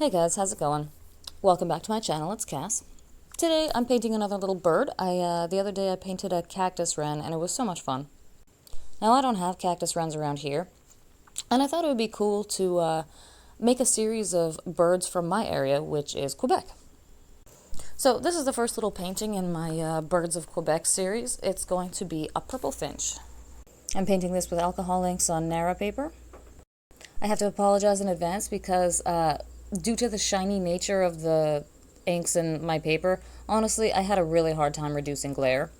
Hey guys, how's it going? Welcome back to my channel, it's Cass. Today I'm painting another little bird. The other day I painted a cactus wren and it was so much fun. Now I don't have cactus wrens around here, and I thought it would be cool to make a series of birds from my area, which is Quebec. So this is the first little painting in my Birds of Quebec series. It's going to be a purple finch. I'm painting this with alcohol inks on Nara paper. I have to apologize in advance because due to the shiny nature of the inks in my paper, honestly, I had a really hard time reducing glare.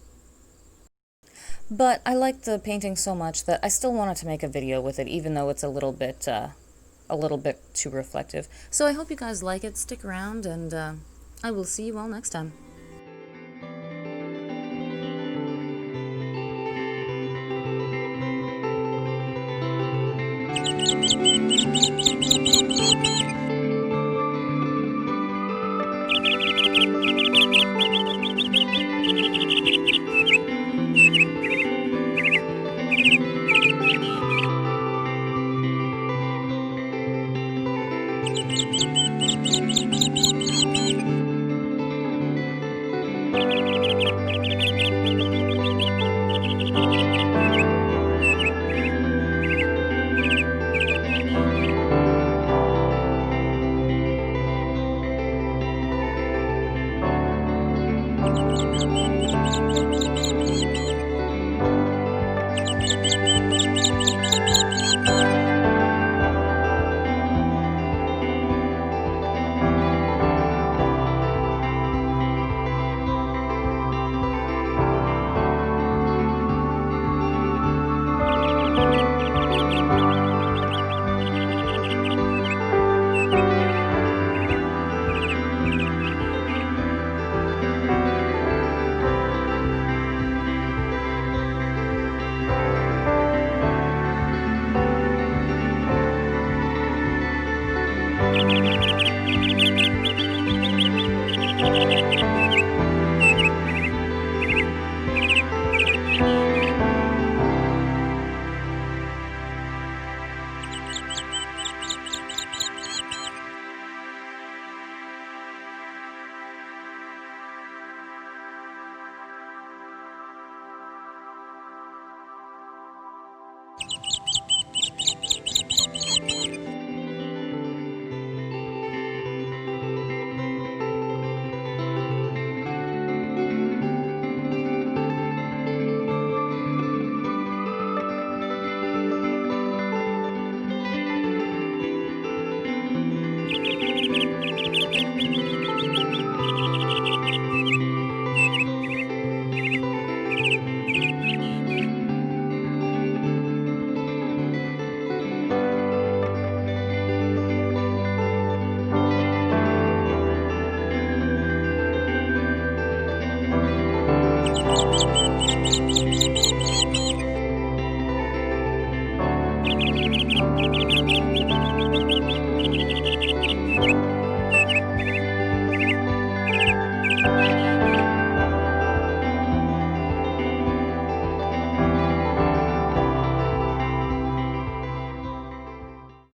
But I liked the painting so much that I still wanted to make a video with it, even though it's a little bit too reflective. So I hope you guys like it. Stick around, and I will see you all next time.